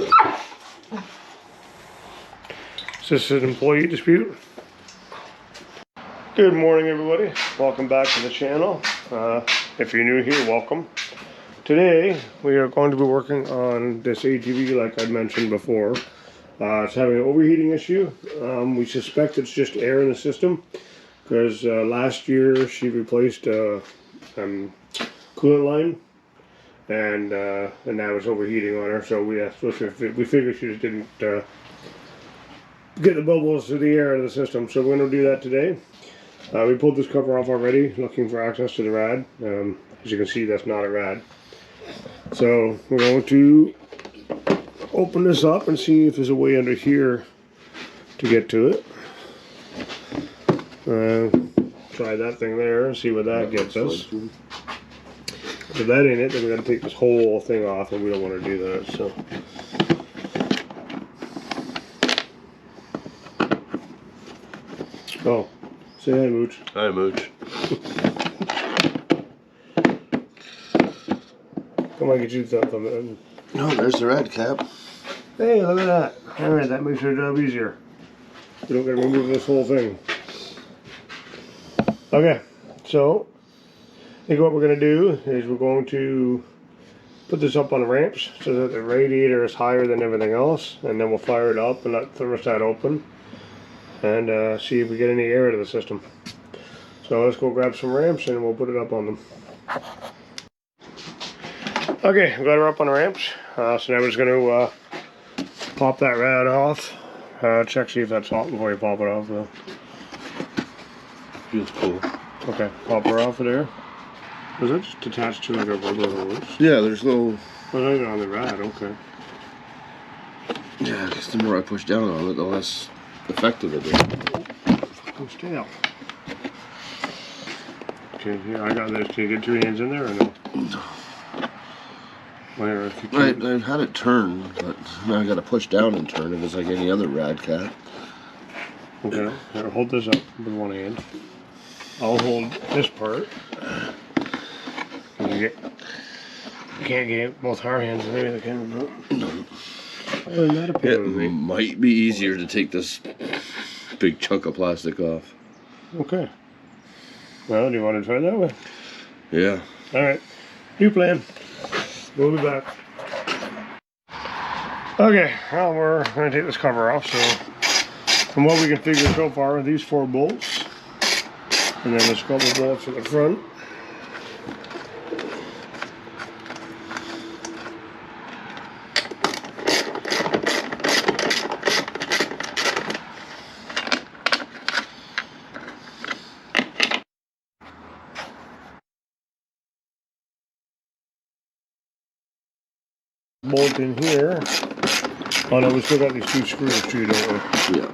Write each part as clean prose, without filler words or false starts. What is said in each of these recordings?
Is this an employee dispute? Good morning, everybody. Welcome back to the channel. If you're new here, welcome. Today, we are going to be working on this ATV like I'd mentioned before. It's having an overheating issue. We suspect it's just air in the system because last year she replaced a coolant line and now it's overheating on her. So we figured she just didn't get the bubbles to the air out of the system. So we're going to do that today. We pulled this cover off already, looking for access to the rad. As you can see, that's not a rad. So we're going to open this up and see if there's a way under here to get to it. Try that thing there and see what that gets us. If that ain't it, then we got to take this whole thing off, and we don't want to do that. So. Oh, say hi, Mooch. Hi, Mooch. Come on, get you something. Oh, there's the rad cap. Hey, look at that. Alright, that makes your job easier. You don't got to remove this whole thing. Okay, so I think what we're going to do is we're going to put this up on the ramps so that the radiator is higher than everything else, and then we'll fire it up and let the thermostat open and see if we get any air out of the system. So let's go grab some ramps and we'll put it up on them. Okay, I'm glad we're up on the ramps. So now we're just going to pop that rad off. Check, see if that's hot before you pop it off though. Feels cool. Okay, pop her off of there. Was that just attached to like a rubber hose? Yeah, there's no... Oh, not even on the rad, okay. Yeah, because the more I push down on it, the less effective it is. Fucking stale. Okay, here, I got this. Can you get 2 hands in there or no? Where, if you can... I've had it turn, but now I gotta push down and turn it. It's like any other rad cap. Okay, here, hold this up with one hand. I'll hold this part. You can't get both our hands in there, can you? No. It might be easier to take this big chunk of plastic off. Okay. Well, do you want to try that way? Yeah. Alright. New plan. We'll be back. Okay, well, we're going to take this cover off. So, from what we can figure so far, these 4 bolts, and then there's a couple bolts at the front. Bolt in here. Oh no, we still got these 2 screws too, don't we? Yeah.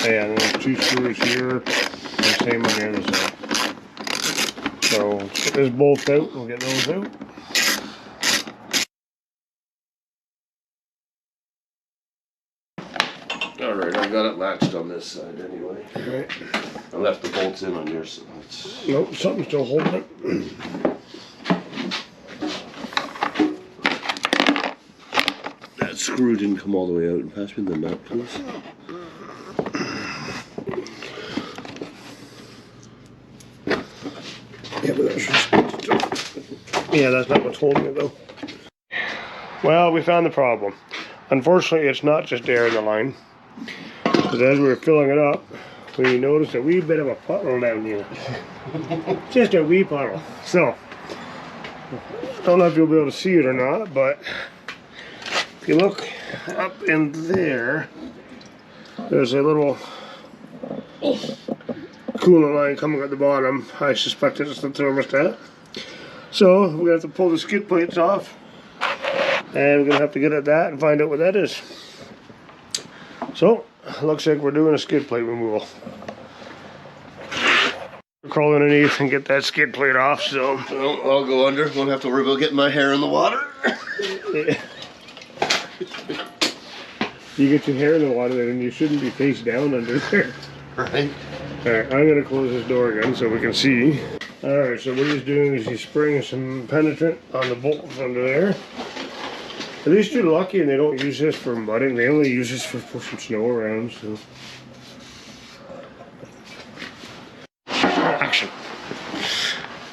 Yeah, and there's 2 screws here, and same on the other side. So let's get this bolt out, we'll get those out. Alright, I got it latched on this side anyway. Right. I left the bolts in on your side. Nope, something's still holding it. That screw didn't come all the way out. And pass me the nut, please. Yeah, but that's just... Yeah, that's not what's holding it though. Well, we found the problem. Unfortunately, it's not just air in the line. Because as we were filling it up, we noticed a wee bit of a puddle down here. Just a wee puddle. So, I don't know if you'll be able to see it or not, but if you look up in there, there's a little coolant line coming at the bottom. I suspect it's the thermostat. So, we're going to have to pull the skid plates off. And we're going to have to get at that and find out what that is. So, looks like we're doing a skid plate removal. Crawl underneath and get that skid plate off, so... Well, I'll go under. Won't have to worry about getting my hair in the water. You get your hair in the water there, and you shouldn't be face down under there. Right. Alright, I'm going to close this door again so we can see. Alright, so what he's doing is he's spraying some penetrant on the bolts under there. At least you're lucky and they don't use this for mudding. They only use this for pushing snow around, so. Action.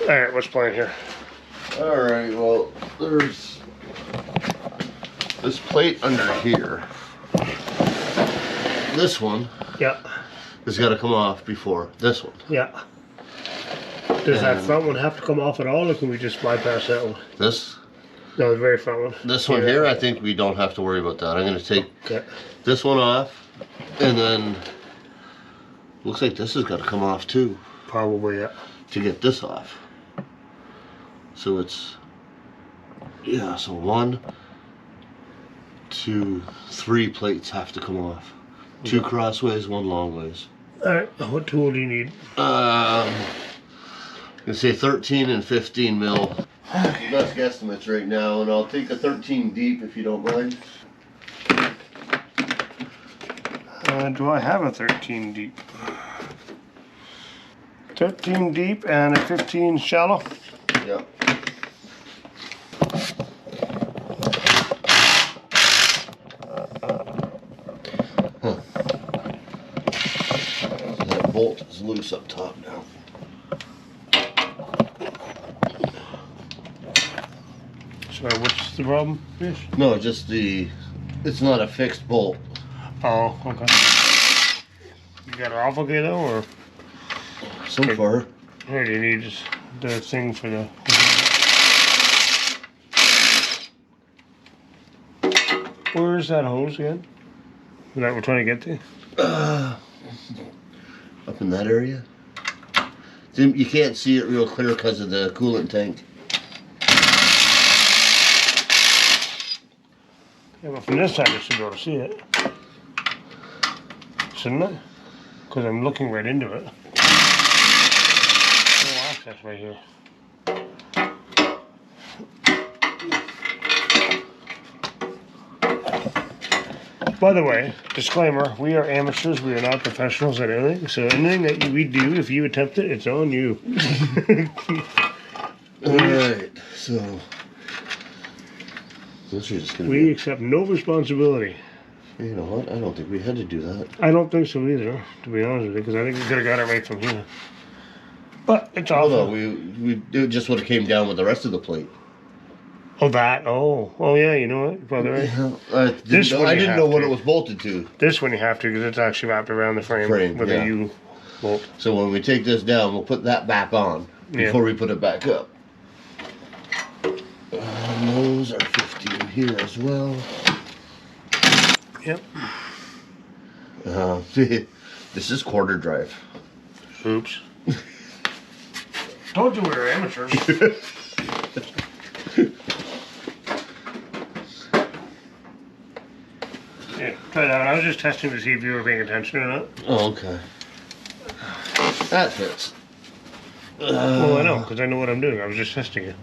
Alright, what's playing here? Alright, well, there's this plate under here. This one. Yeah. Has got to come off before this one. Yeah. Does that front one have to come off at all, or can we just bypass that one? This? No, the very front one. This one here, I think we don't have to worry about that. I'm going to take Okay. this one off, and then looks like this has got to come off too. Probably, yeah. To get this off. So it's, yeah, so 1, 2, 3 plates have to come off. 2 crossways, 1 long ways. Alright, what tool do you need? I'm gonna say 13 and 15 mil. Best guesstimates right now, and I'll take a 13 deep if you don't mind. Do I have a 13 deep? 13 deep and a 15 shallow? Yeah. That bolt is loose up top now. Sorry, what's the problem, Fish? No, just it's not a fixed bolt. Oh, okay. You got it off okay though, or? So far. Here, do you need the thing for the... Where is that hose again? That we're trying to get to? Up in that area. You can't see it real clear because of the coolant tank. Yeah, but from this side I should be able to see it. Shouldn't I? Because I'm looking right into it. Oh, access right here. By the way, disclaimer, we are amateurs, we are not professionals at anything, so anything that we do, if you attempt it, it's on you. Alright, so this is just gonna We accept no responsibility. You know what? I don't think we had to do that. I don't think so either, to be honest with you, because I think we could have got it right from here. But it's all. No, it just would have came down with the rest of the plate. Oh, that? Oh yeah, you know what? Probably right. Yeah, I didn't know what it was bolted to. This one you have to, because it's actually wrapped around the frame with a U bolt. So when we take this down, we'll put that back on before we put it back up. Those are 15 here as well. Yep. This is quarter drive. Oops. Told you we were amateurs. Yeah, try that one. I was just testing to see if you were paying attention or not. Oh, okay. That fits. Well, I know, because I know what I'm doing. I was just testing it.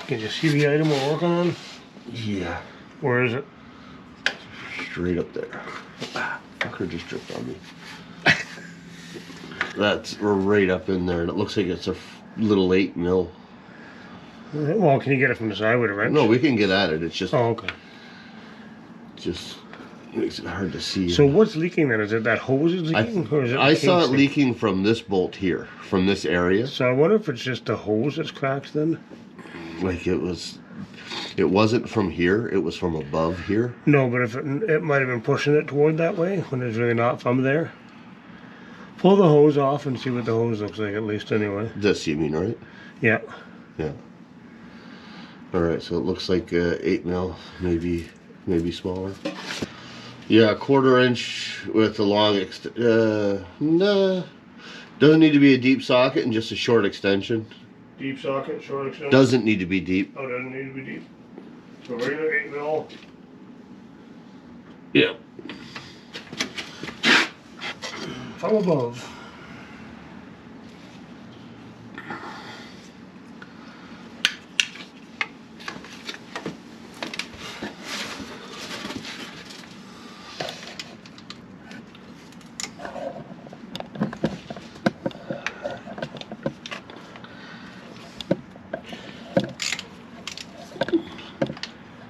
Can you see the item we're working on? Yeah. Where is it? Straight up there. Fucker just tripped on me. That's right up in there, and it looks like it's a little 8 mil. Well, can you get it from the side with a wrench? No, we can get at it. It's just. Oh, okay. Just makes it hard to see. So what's leaking then? Is it that hose is leaking? Or is it I saw it casing? leaking from this bolt here, from this area. So I wonder if it's just the hose that's cracked then? Like it wasn't from here, it was from above here. No, but if it might have been pushing it toward that way when it's really not from there. Pull the hose off and see what the hose looks like, at least anyway. This, you mean, right? Yeah. Yeah. Alright, so it looks like 8 mil, maybe maybe smaller. Yeah, 1/4 inch with a long no, doesn't need to be a deep socket and just a short extension. Deep socket, short extension? Doesn't need to be deep. Oh, doesn't need to be deep. So regular 8 mil. Yeah. From above.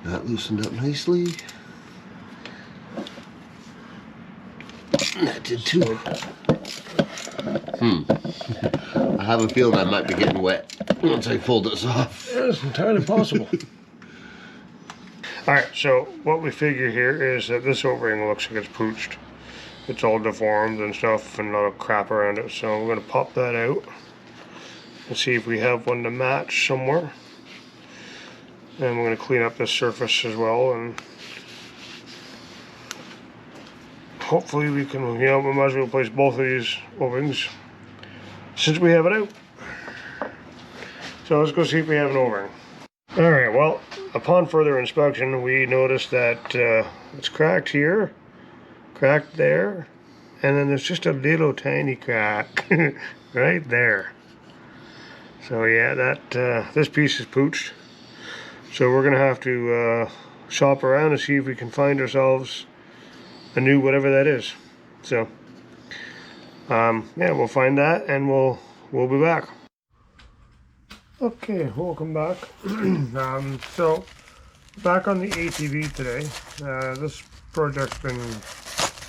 That loosened up nicely. That did too. I have a feeling I might be getting wet once I pull this off. Yeah, it's entirely possible. Alright, so what we figure here is that this O-ring looks like it's pooched. It's all deformed and stuff and a lot of crap around it. So we're going to pop that out and see if we have one to match somewhere. And we're going to clean up this surface as well, and hopefully we can, we might as well replace both of these O-rings since we have it out. So let's go see if we have an O-ring. Alright, well, upon further inspection we noticed that it's cracked here, cracked there, and then there's just a little tiny crack right there. So yeah, that this piece is pooched. So we're gonna have to shop around and see if we can find ourselves a new whatever that is. So yeah, we'll find that and we'll be back. Okay, welcome back. So back on the ATV today. This project's been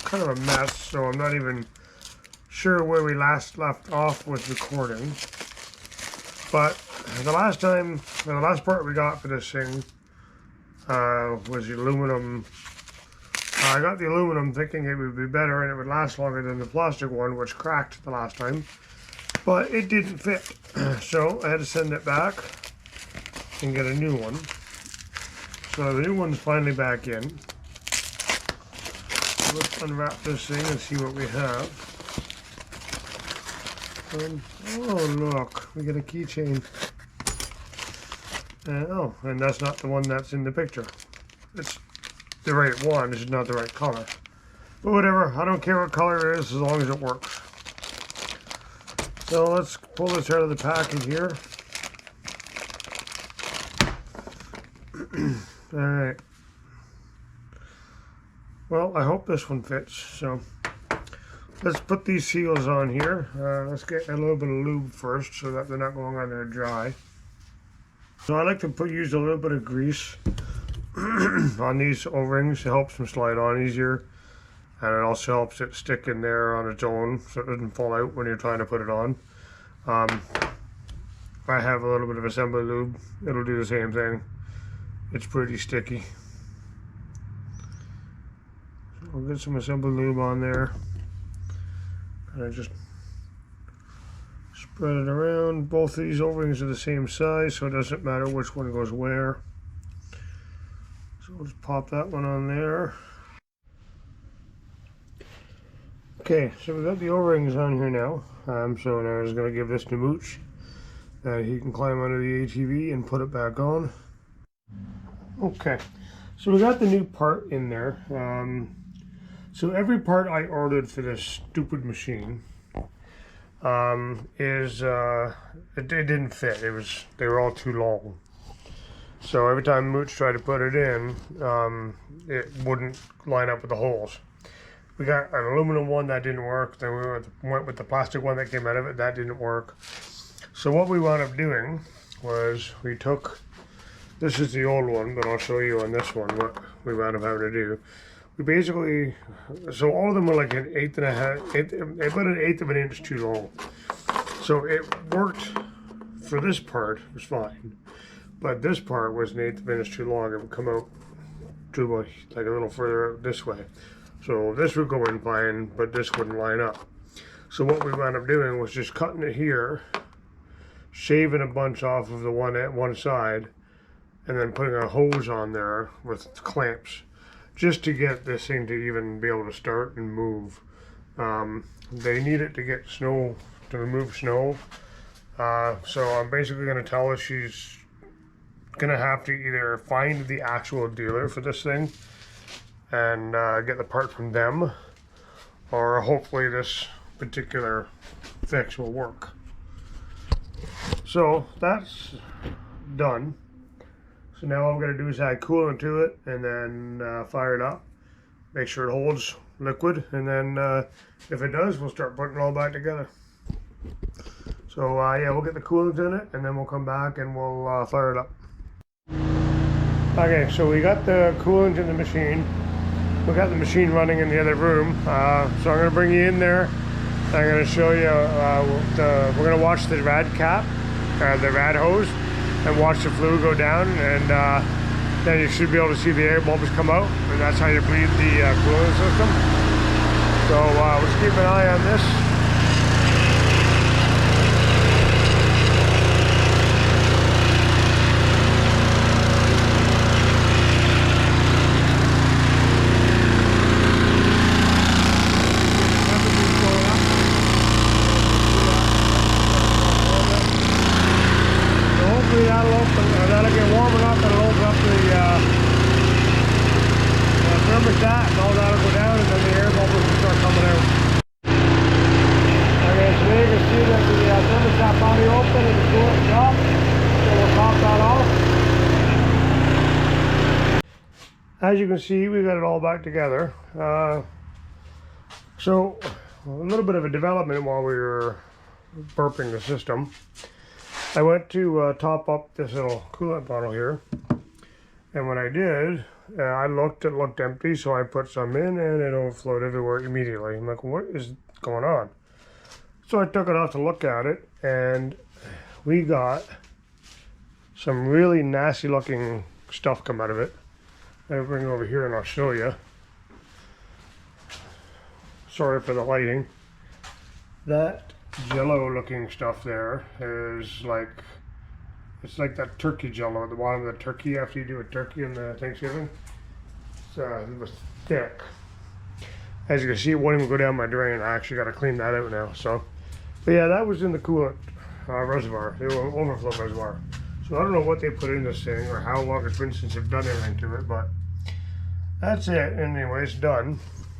kind of a mess, so I'm not even sure where we last left off with recording. But the last part we got for this thing was the aluminum. I got the aluminum thinking it would be better and it would last longer than the plastic one, which cracked the last time. But it didn't fit. So I had to send it back and get a new one. So the new one's finally back in. So let's unwrap this thing and see what we have. Oh look, we get a keychain. Oh, and that's not the one that's in the picture. It's the right one, it's just not the right color. But whatever, I don't care what color it is as long as it works. So let's pull this out of the package here. Alright. Well, I hope this one fits, so let's put these seals on here. Let's get a little bit of lube first so that they're not going on there dry. So I like to use a little bit of grease on these O-rings. It helps them slide on easier, and it also helps it stick in there on its own so it doesn't fall out when you're trying to put it on. If I have a little bit of assembly lube, it'll do the same thing. It's pretty sticky. So I'll get some assembly lube on there. And I just spread it around. Both of these O-rings are the same size, so it doesn't matter which one goes where. So we'll just pop that one on there. Okay, so we've got the O-rings on here now. So now I'm just going to give this to Mooch. He can climb under the ATV and put it back on. Okay, so we got the new part in there. So every part I ordered for this stupid machine it didn't fit. They were all too long. So every time Mooch tried to put it in, it wouldn't line up with the holes. We got an aluminum one that didn't work. Then we went with the plastic one that came out of it. That didn't work. So what we wound up doing was we took, this is the old one, but I'll show you on this one what we wound up having to do. We basically, so all of them were like an about an eighth of an inch too long. So it worked for this part, it was fine. But this part was an eighth of an inch too long. It would come out too much, like a little further out this way. So this would go in fine, but this wouldn't line up. So what we wound up doing was just cutting it here, shaving a bunch off of the one at one side, and then putting a hose on there with clamps. just to get this thing to even be able to start and move. They need it to get snow, to remove snow. So I'm basically going to tell her she's going to have to either find the actual dealer for this thing and get the part from them, or hopefully this particular fix will work. So that's done. So now all I'm going to do is add coolant to it and then fire it up. Make sure it holds liquid, and then if it does, we'll start putting it all back together. So yeah, we'll get the coolant in it and then we'll come back and we'll fire it up. Okay, so we got the coolant in the machine. We got the machine running in the other room. So I'm going to bring you in there. I'm going to show you, we're going to watch the rad cap, the rad hose, and watch the fluid go down, and then you should be able to see the air bubbles come out, and that's how you breathe the coolant system. So let's keep an eye on this. That'll get warm enough and it'll open up the thermostat, and all that'll go down, and then the air bubbles will start coming out. Okay, so there you can see that the thermostat body open and the coolant up, so we'll top that off. As you can see, we got it all back together. So a little bit of a development while we were burping the system. I went to top up this little coolant bottle here, and when I did, I looked, it looked empty, so I put some in and it overflowed everywhere immediately. I'm like, what is going on? So I took it off to look at it, and we got some really nasty looking stuff come out of it. I'll bring it over here and I'll show you. Sorry for the lighting. That jello looking stuff there is like, it's like that turkey jello at the bottom of the turkey after you do a turkey in the Thanksgiving. It was thick. As you can see, it won't even go down my drain. I actually got to clean that out now. So, but yeah, that was in the coolant reservoir, the overflow reservoir. So I don't know what they put in this thing or how long it's been since they've done anything to it, but that's it. Anyway, it's done.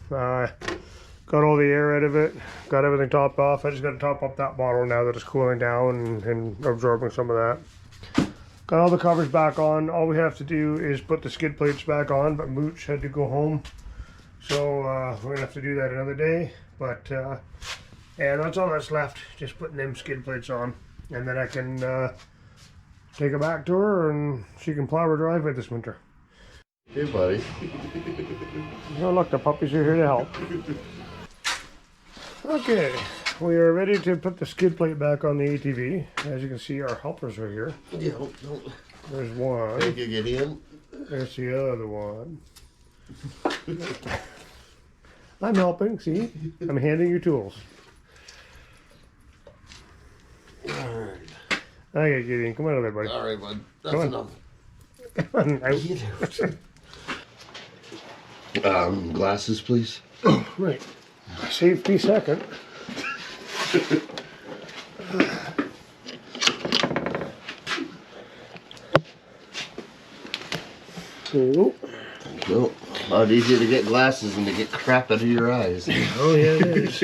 Got all the air out of it, got everything topped off. I just got to top up that bottle now that it's cooling down and absorbing some of that. Got all the covers back on. All we have to do is put the skid plates back on, but Mooch had to go home. So we're gonna have to do that another day. But yeah, that's all that's left, just putting them skid plates on. And then I can take it back to her and she can plow her driveway this winter. Hey buddy. Oh look, the puppies are here to help. Okay, we are ready to put the skid plate back on the ATV. As you can see, our helpers are here. Yeah, There's one. thank you, Gideon. There's the other one. I'm helping, see? I'm handing you tools. Alright. Okay, Gideon, come on over there, buddy. Alright, bud. That's Come on. enough. Come on, out. Glasses, please. Right. Safety second. There you go. Well, a lot easier to get glasses than to get crap out of your eyes. Oh yeah, it is.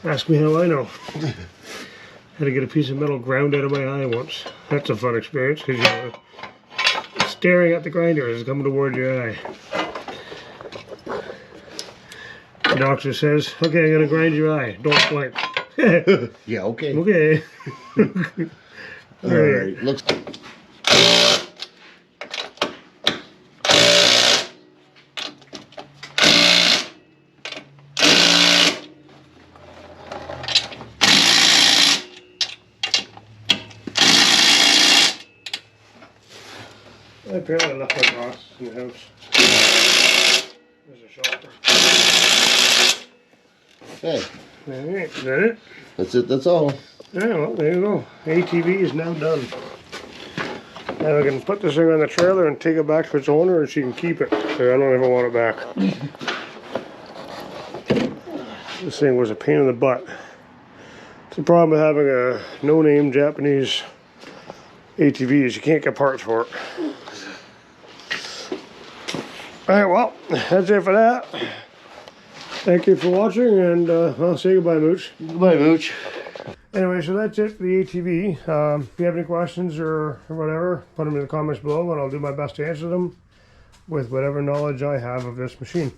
Ask me how I know. Had to get a piece of metal ground out of my eye once. That's a fun experience because you're staring at the grinder as it's coming toward your eye. The doctor says, okay, I'm going to grind your eye. Don't blink. Yeah, okay. Okay. Alright, looks... Apparently I left my glasses in the house. There's a shopper. Hey, Alright, is that it? that's it, that's all. Yeah, well, there you go. ATV is now done. And we can put this thing on the trailer and take it back to its owner and she can keep it. So I don't ever want it back. This thing was a pain in the butt. It's the problem with having a no-name Japanese ATV is you can't get parts for it. Alright, well, that's it for that. Thank you for watching, and I'll say goodbye, Mooch. Goodbye, Mooch. Anyway, so that's it for the ATV. If you have any questions or whatever, put them in the comments below, and I'll do my best to answer them with whatever knowledge I have of this machine.